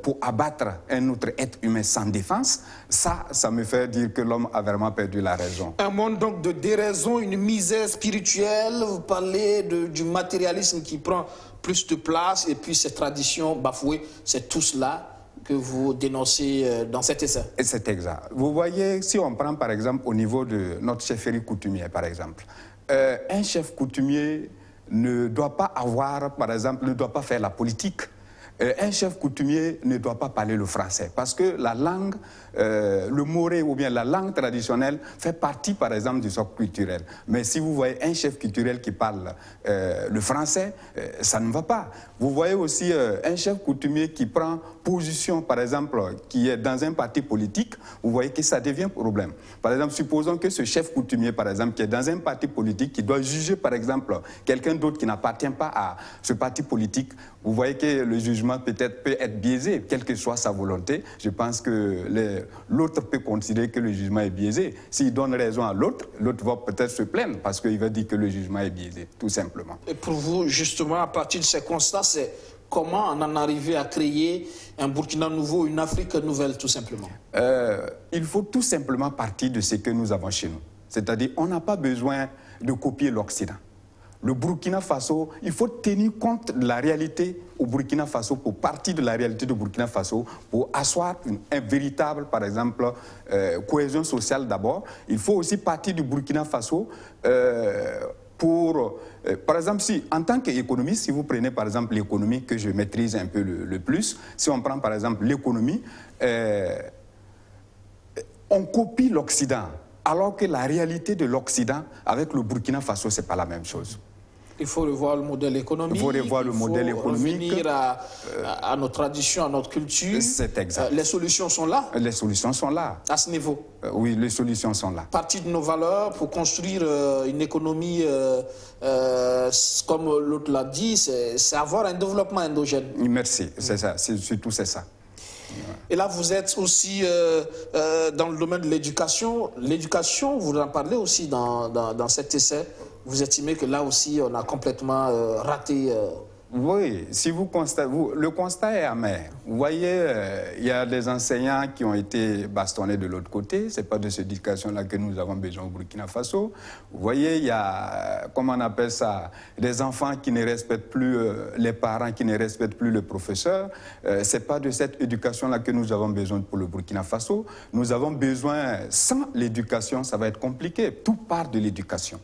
pour abattre un autre être humain sans défense. Ça me fait dire que l'homme a vraiment perdu la raison. Un monde donc de déraison, une misère spirituelle. Vous parlez du matérialisme qui prend plus de place et puis ces traditions bafouées. C'est tout cela que vous dénoncez dans cet essai. C'est exact. Vous voyez, si on prend par exemple au niveau de notre chefferie coutumière, par exemple, un chef coutumier ne doit pas avoir, par exemple, ne doit pas faire la politique. Un chef coutumier ne doit pas parler le français parce que la langue, le moré ou bien la langue traditionnelle fait partie, par exemple, du socle culturel. Mais si vous voyez un chef culturel qui parle le français, ça ne va pas. Vous voyez aussi un chef coutumier qui prend position, par exemple, qui est dans un parti politique, vous voyez que ça devient un problème. Par exemple, supposons que ce chef coutumier, par exemple, qui est dans un parti politique, qui doit juger, par exemple, quelqu'un d'autre qui n'appartient pas à ce parti politique, vous voyez que le jugement peut être biaisé, quelle que soit sa volonté. Je pense que l'autre peut considérer que le jugement est biaisé. S'il donne raison à l'autre, l'autre va peut-être se plaindre parce qu'il va dire que le jugement est biaisé, tout simplement. Et pour vous, justement, à partir de ces constats, c'est comment on en arrive à créer un Burkina nouveau, une Afrique nouvelle, tout simplement? Il faut tout simplement partir de ce que nous avons chez nous. C'est-à-dire, on n'a pas besoin de copier l'Occident. Le Burkina Faso, il faut tenir compte de la réalité au Burkina Faso pour partir de la réalité du Burkina Faso, pour asseoir une véritable, par exemple, cohésion sociale d'abord. Il faut aussi partir du Burkina Faso par exemple, si en tant qu'économiste, si vous prenez par exemple l'économie que je maîtrise un peu le plus, si on prend par exemple l'économie, on copie l'Occident, alors que la réalité de l'Occident avec le Burkina Faso, ce n'est pas la même chose. Il faut revoir le modèle économique. Il faut revoir le modèle économique. Revenir à nos traditions, à notre culture. C'est exact. Les solutions sont là. Les solutions sont là. À ce niveau. Oui, les solutions sont là. Partir de nos valeurs pour construire une économie, comme l'autre l'a dit, c'est avoir un développement endogène. Merci, c'est ça, surtout c'est ça. Et là, vous êtes aussi dans le domaine de l'éducation. L'éducation, vous en parlez aussi dans cet essai. Vous estimez que là aussi, on a complètement raté... Oui, si vous constatez, le constat est amer. Vous voyez, il y a des enseignants qui ont été bastonnés de l'autre côté. Ce n'est pas de cette éducation-là que nous avons besoin au Burkina Faso. Vous voyez, il y a, comment on appelle ça, des enfants qui ne respectent plus les parents, qui ne respectent plus le professeur. Ce n'est pas de cette éducation-là que nous avons besoin pour le Burkina Faso. Nous avons besoin, sans l'éducation, ça va être compliqué. Tout part de l'éducation.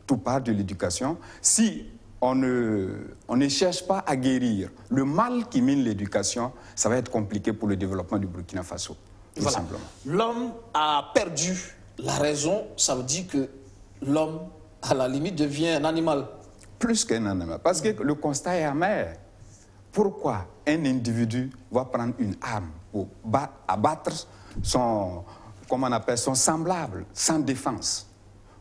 Tout part de l'éducation. Si on ne cherche pas à guérir le mal qui mine l'éducation, ça va être compliqué pour le développement du Burkina Faso, tout simplement. L'homme a perdu la raison, ça veut dire que l'homme, à la limite, devient un animal. Plus qu'un animal, parce que le constat est amer. Pourquoi un individu va prendre une arme pour abattre son, comment on appelle, son semblable, sans défense?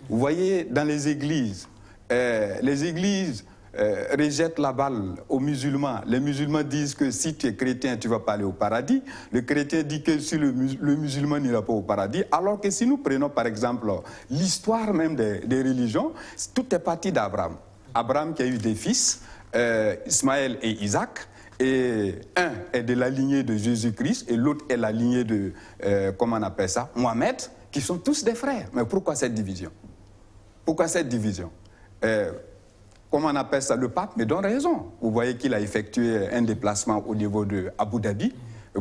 Vous voyez, dans les églises rejette la balle aux musulmans. Les musulmans disent que si tu es chrétien, tu ne vas pas aller au paradis. Le chrétien dit que si le musulman n'ira pas au paradis. Alors que si nous prenons par exemple l'histoire même des religions, tout est parti d'Abraham. Abraham qui a eu des fils, Ismaël et Isaac. Et un est de la lignée de Jésus-Christ et l'autre est la lignée de, comment on appelle ça, Mohamed, qui sont tous des frères. Mais pourquoi cette division? Pourquoi cette division? Comment on appelle ça? Le pape me donne raison. Vous voyez qu'il a effectué un déplacement au niveau de Abu Dhabi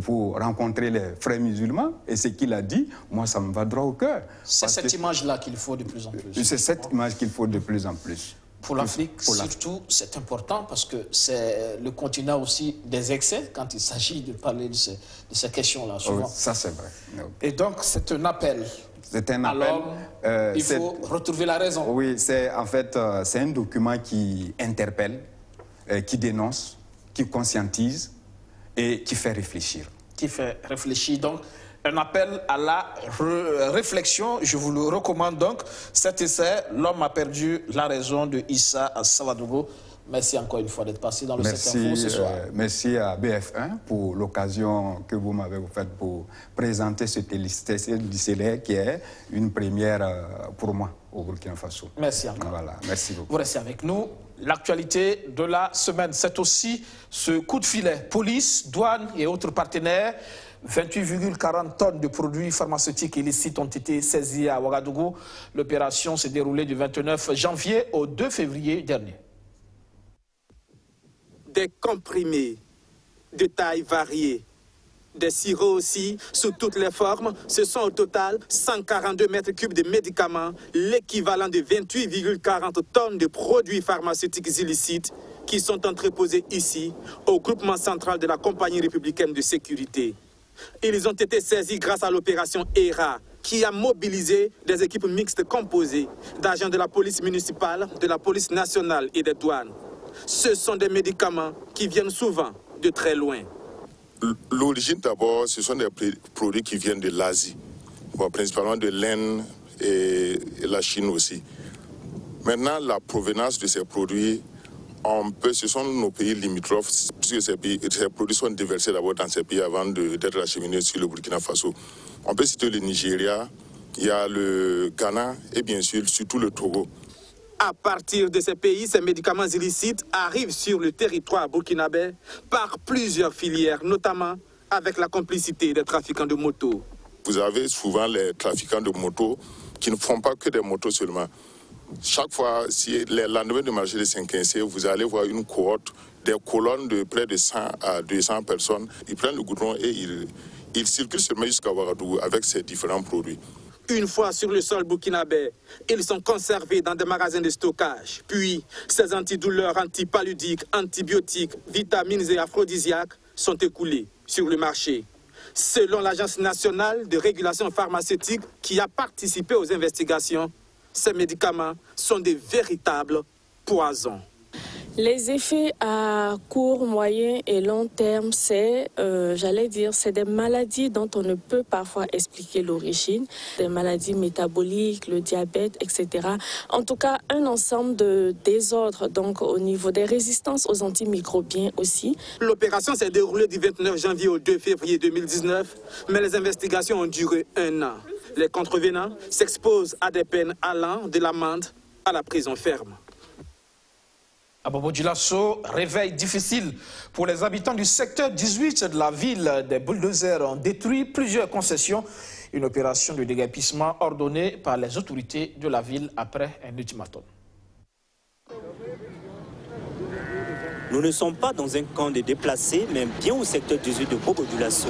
pour rencontrer les frères musulmans. Et ce qu'il a dit, moi, ça me va droit au cœur. C'est cette image-là qu'il faut de plus en plus. C'est cette image qu'il faut de plus en plus. Pour l'Afrique, surtout, c'est important parce que c'est le continent aussi des excès quand il s'agit de parler de ces questions-là, souvent. Oui, ça, c'est vrai. Et donc, c'est un appel. C'est un appel. Alors, il faut retrouver la raison. Oui, c'est en fait, c'est un document qui interpelle, qui dénonce, qui conscientise et qui fait réfléchir. Qui fait réfléchir, donc. Un appel à la réflexion, je vous le recommande donc. Cet essai, L'homme a perdu la raison de Issa Sawadogo. Merci encore une fois d'être passé dans le 7 Info ce soir. Merci à BF1 pour l'occasion que vous m'avez offerte pour présenter ce lycée qui est une première pour moi au Burkina Faso. Merci encore. Voilà, merci beaucoup. Vous restez avec nous. L'actualité de la semaine, c'est aussi ce coup de filet. Police, douane et autres partenaires. 28,40 tonnes de produits pharmaceutiques illicites ont été saisis à Ouagadougou. L'opération s'est déroulée du 29 janvier au 2 février dernier. Des comprimés de tailles variées, des sirops aussi, sous toutes les formes. Ce sont au total 142 mètres cubes de médicaments, l'équivalent de 28,40 tonnes de produits pharmaceutiques illicites qui sont entreposés ici, au groupement central de la Compagnie républicaine de sécurité. Ils ont été saisis grâce à l'opération ERA, qui a mobilisé des équipes mixtes composées d'agents de la police municipale, de la police nationale et des douanes. Ce sont des médicaments qui viennent souvent de très loin. L'origine d'abord, ce sont des produits qui viennent de l'Asie, principalement de l'Inde et la Chine aussi. Maintenant, la provenance de ces produits, ce sont nos pays limitrophes, puisque ces produits sont déversés d'abord dans ces pays avant d'être acheminés sur le Burkina Faso. On peut citer le Nigeria, il y a le Ghana et bien sûr surtout le Togo. À partir de ces pays, ces médicaments illicites arrivent sur le territoire burkinabé par plusieurs filières, notamment avec la complicité des trafiquants de motos. Vous avez souvent les trafiquants de motos qui ne font pas que des motos seulement. Chaque fois, si les lendemains de marché de Saint-Quincé, vous allez voir une cohorte, des colonnes de près de 100 à 200 personnes. Ils prennent le goudron et ils circulent seulement jusqu'à Ouagadougou avec ces différents produits. Une fois sur le sol burkinabé, ils sont conservés dans des magasins de stockage. Puis, ces antidouleurs, antipaludiques, antibiotiques, vitamines et aphrodisiaques sont écoulés sur le marché. Selon l'Agence nationale de régulation pharmaceutique qui a participé aux investigations, ces médicaments sont des véritables poisons. Les effets à court, moyen et long terme, c'est, c'est des maladies dont on ne peut parfois expliquer l'origine, des maladies métaboliques, le diabète, etc. En tout cas, un ensemble de désordres, donc au niveau des résistances aux antimicrobiens aussi. L'opération s'est déroulée du 29 janvier au 2 février 2019, mais les investigations ont duré 1 an. Les contrevenants s'exposent à des peines allant de l'amende à la prison ferme. À Bobo Dioulasso, réveil difficile pour les habitants du secteur 18 de la ville. Des bulldozers ont détruit plusieurs concessions. Une opération de déguerpissement ordonnée par les autorités de la ville après un ultimatum. Nous ne sommes pas dans un camp de déplacés, mais bien au secteur 18 de Bobo Dioulasso.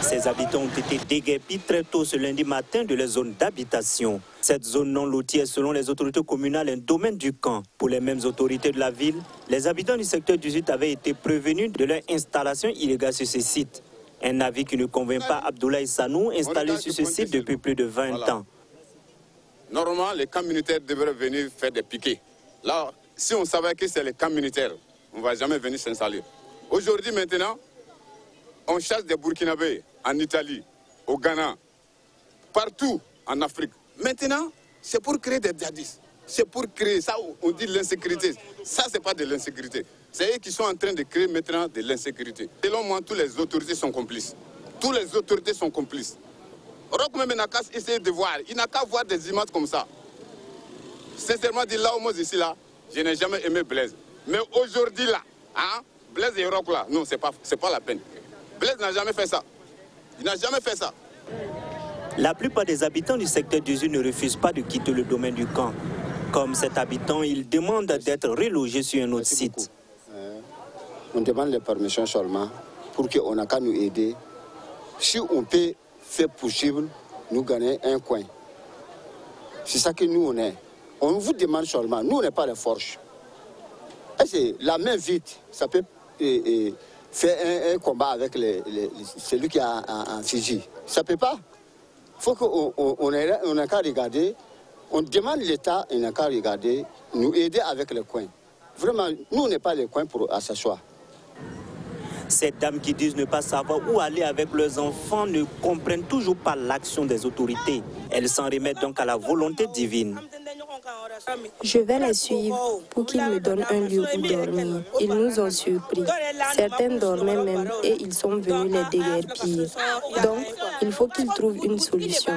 Ces habitants ont été déguerpis très tôt ce lundi matin de leur zone d'habitation. Cette zone non lotie est selon les autorités communales un domaine du camp. Pour les mêmes autorités de la ville, les habitants du secteur 18 avaient été prévenus de leur installation illégale sur ce site. Un avis qui ne convainc pas Abdoulaye Sanou, installé sur ce site depuis plus de 20 ans. Normalement, les camps militaires devraient venir faire des piquets. Là, si on savait que c'est les camps militaires, on ne va jamais venir s'installer. Aujourd'hui, maintenant, on chasse des Burkinabés en Italie, au Ghana, partout en Afrique. Maintenant, c'est pour créer des djihadistes. c'est pour créer ça, on dit l'insécurité. Ça, c'est pas de l'insécurité. C'est eux qui sont en train de créer maintenant de l'insécurité. Selon moi, toutes les autorités sont complices. Toutes les autorités sont complices. Roch même n'a qu'à essayer de voir. Il n'a qu'à voir des images comme ça. Sincèrement, dit là où moi ici, là, je n'ai jamais aimé Blaise. Mais aujourd'hui, là, hein, Blaise et Roch, là, non, c'est pas la peine. Blaise n'a jamais fait ça. Il n'a jamais fait ça. La plupart des habitants du secteur d'usine ne refusent pas de quitter le domaine du camp. Comme cet habitant, il demande d'être relogé sur un autre site. On demande les permissions seulement pour qu'on n'a qu'à nous aider. Si on peut faire possible, nous gagner un coin. C'est ça que nous on est. On vous demande seulement, nous on n'est pas les forges. Et la main vide, ça peut faire un combat avec celui qui a un fusil. Ça ne peut pas. Il faut qu'on n'a qu'à regarder. On demande l'État, il n'a qu'à regarder, nous aider avec les coins. Vraiment, nous on n'est pas les coins pour s'asseoir. Ces dames qui disent ne pas savoir où aller avec leurs enfants ne comprennent toujours pas l'action des autorités. Elles s'en remettent donc à la volonté divine. Je vais les suivre pour qu'ils me donnent un lieu où dormir. Ils nous ont surpris. Certains dormaient même et ils sont venus les déguerpir. Donc, il faut qu'ils trouvent une solution.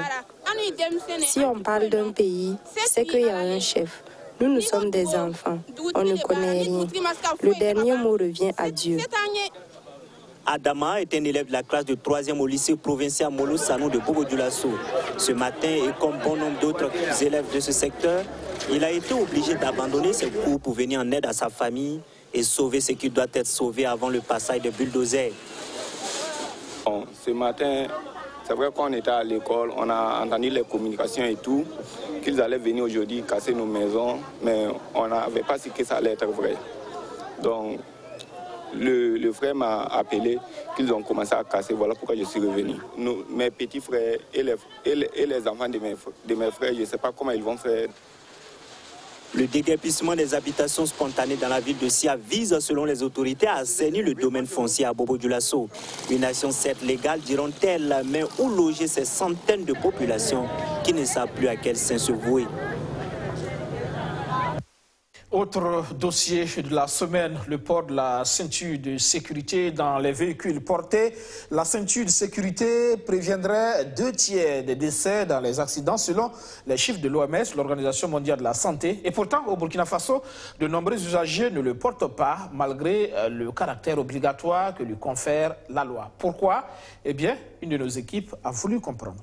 Si on parle d'un pays, c'est qu'il y a un chef. Nous sommes des enfants. On ne connaît rien. Le dernier mot revient à Dieu. Adama est un élève de la classe de 3e au lycée provincial Molo Sano de Bobo-Dioulasso. Ce matin, et comme bon nombre d'autres élèves de ce secteur, il a été obligé d'abandonner ses cours pour venir en aide à sa famille et sauver ce qui doit être sauvé avant le passage des bulldozers. Bon, ce matin, c'est vrai qu'on était à l'école, on a entendu les communications et tout, qu'ils allaient venir aujourd'hui casser nos maisons, mais on n'avait pas su que ça allait être vrai. Donc, le frère m'a appelé qu'ils ont commencé à casser, voilà pourquoi je suis revenu. Mes petits frères et les enfants de mes frères, je ne sais pas comment ils vont faire. Le déguerpissement des habitations spontanées dans la ville de Sia vise, selon les autorités, à assainir le domaine foncier à Bobo-Dioulasso. Une action certes légale, diront-elles, mais où loger ces centaines de populations qui ne savent plus à quel sein se vouer. Autre dossier de la semaine, le port de la ceinture de sécurité dans les véhicules portés. La ceinture de sécurité préviendrait 2/3 des décès dans les accidents selon les chiffres de l'OMS, l'Organisation mondiale de la santé. Et pourtant, au Burkina Faso, de nombreux usagers ne le portent pas malgré le caractère obligatoire que lui confère la loi. Pourquoi? Eh bien, une de nos équipes a voulu comprendre.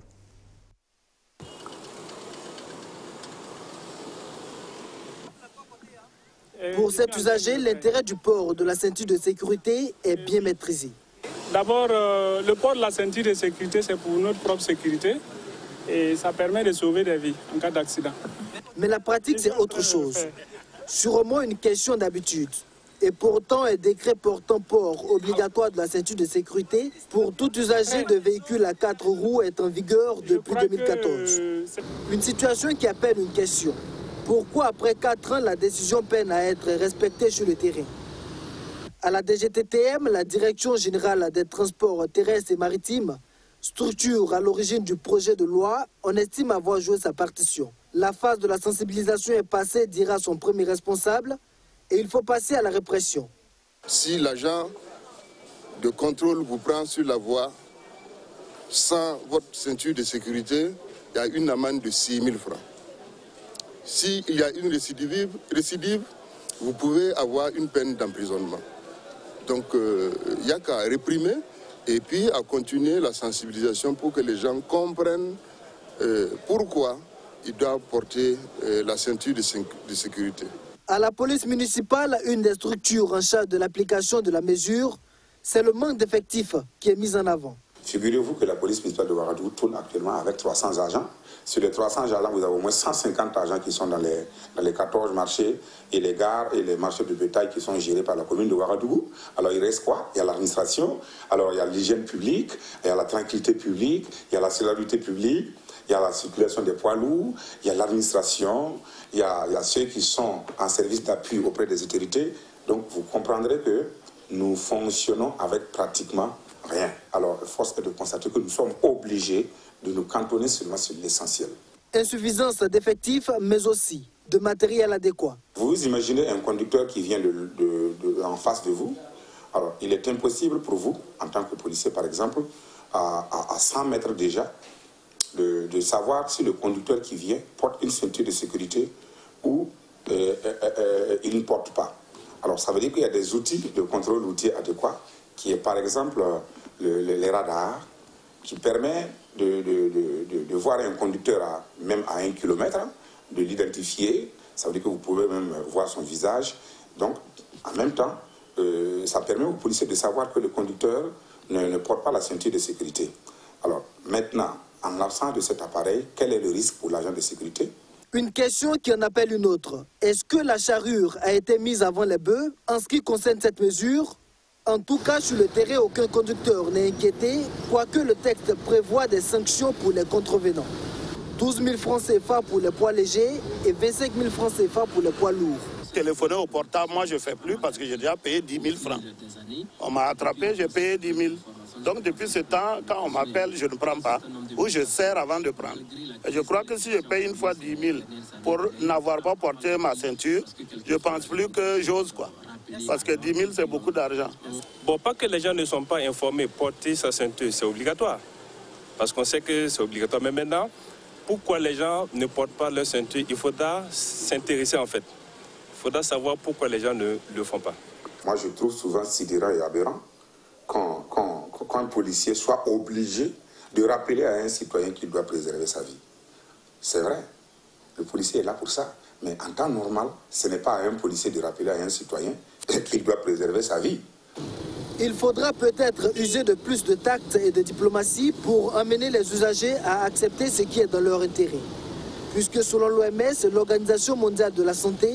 Pour cet usager, l'intérêt du port de la ceinture de sécurité est bien maîtrisé. D'abord, le port de la ceinture de sécurité, c'est pour notre propre sécurité et ça permet de sauver des vies en cas d'accident. Mais la pratique, c'est autre chose. Sûrement une question d'habitude. Et pourtant, un décret portant port obligatoire de la ceinture de sécurité pour tout usager de véhicules à 4 roues est en vigueur depuis 2014. Une situation qui appelle une question. Pourquoi, après 4 ans, la décision peine à être respectée sur le terrain? À la DGTTM, la Direction générale des transports terrestres et maritimes, structure à l'origine du projet de loi, on estime avoir joué sa partition. La phase de la sensibilisation est passée, dira son premier responsable, et il faut passer à la répression. Si l'agent de contrôle vous prend sur la voie sans votre ceinture de sécurité, il y a une amende de 6 000 francs. S'il y a une récidive, vous pouvez avoir une peine d'emprisonnement. Donc, il n'y a qu'à réprimer et puis à continuer la sensibilisation pour que les gens comprennent pourquoi ils doivent porter la ceinture de sécurité. À la police municipale, une des structures en charge de l'application de la mesure, c'est le manque d'effectifs qui est mis en avant. Figurez-vous que la police municipale de Ouagadougou tourne actuellement avec 300 agents. Sur les 300 agents, vous avez au moins 150 agents qui sont dans les 14 marchés et les gares et les marchés de bétail qui sont gérés par la commune de Ouagadougou. Alors il reste quoi? Il y a l'administration, alors il y a l'hygiène publique, il y a la tranquillité publique, il y a la sécurité publique, il y a la circulation des poids lourds, il y a l'administration, il y a ceux qui sont en service d'appui auprès des autorités. Donc vous comprendrez que nous fonctionnons avec pratiquement rien. Alors, force est de constater que nous sommes obligés de nous cantonner seulement sur l'essentiel. Insuffisance d'effectifs, mais aussi de matériel adéquat. Vous imaginez un conducteur qui vient en face de vous. Alors, il est impossible pour vous, en tant que policier par exemple, à 100 mètres déjà, de savoir si le conducteur qui vient porte une ceinture de sécurité ou il ne porte pas. Alors, ça veut dire qu'il y a des outils de contrôle routier adéquats, qui est par exemple les radars, qui permet de voir un conducteur même à 1 km, de l'identifier. Ça veut dire que vous pouvez même voir son visage. Donc, en même temps, ça permet aux policiers de savoir que le conducteur ne porte pas la ceinture de sécurité. Alors, maintenant, en l'absence de cet appareil, quel est le risque pour l'agent de sécurité? Une question qui en appelle une autre. Est-ce que la charrure a été mise avant les bœufs en ce qui concerne cette mesure? En tout cas, sur le terrain, aucun conducteur n'est inquiété, quoique le texte prévoit des sanctions pour les contrevenants. 12 000 francs CFA pour les poids légers et 25 000 francs CFA pour les poids lourds. Téléphoner au portable, moi je ne fais plus parce que j'ai déjà payé 10 000 francs. On m'a attrapé, j'ai payé 10 000. Donc depuis ce temps, quand on m'appelle, je ne prends pas. Ou je serre avant de prendre. Et je crois que si je paye une fois 10 000 pour n'avoir pas porté ma ceinture, je ne pense plus que j'ose quoi. Parce que 10 000 c'est beaucoup d'argent. Bon, pas que les gens ne sont pas informés, porter sa ceinture c'est obligatoire. Parce qu'on sait que c'est obligatoire. Mais maintenant, pourquoi les gens ne portent pas leur ceinture? Il faudra s'intéresser en fait. Il faudra savoir pourquoi les gens ne le font pas. Moi je trouve souvent sidérant et aberrant quand un policier soit obligé de rappeler à un citoyen qu'il doit préserver sa vie. C'est vrai, le policier est là pour ça. Mais en temps normal, ce n'est pas à un policier de rappeler à un citoyen qu'il doit préserver sa vie. Il faudra peut-être user de plus de tact et de diplomatie pour amener les usagers à accepter ce qui est dans leur intérêt. Puisque selon l'OMS, l'Organisation mondiale de la santé,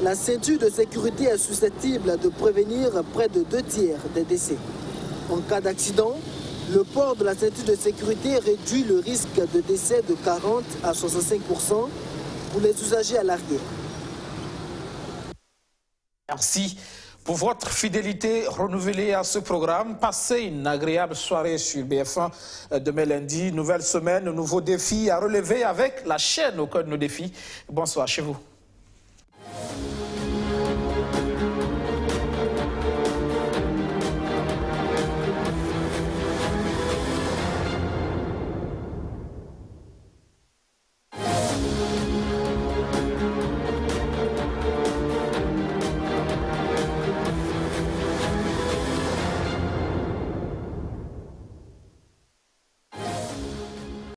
la ceinture de sécurité est susceptible de prévenir près de 2/3 des décès. En cas d'accident, le port de la ceinture de sécurité réduit le risque de décès de 40 à 65% pour les usagers à l'arrière. Merci pour votre fidélité renouvelée à ce programme. Passez une agréable soirée sur BF1. Demain lundi, nouvelle semaine, nouveaux défis à relever avec la chaîne au cœur de nos défis. Bonsoir chez vous.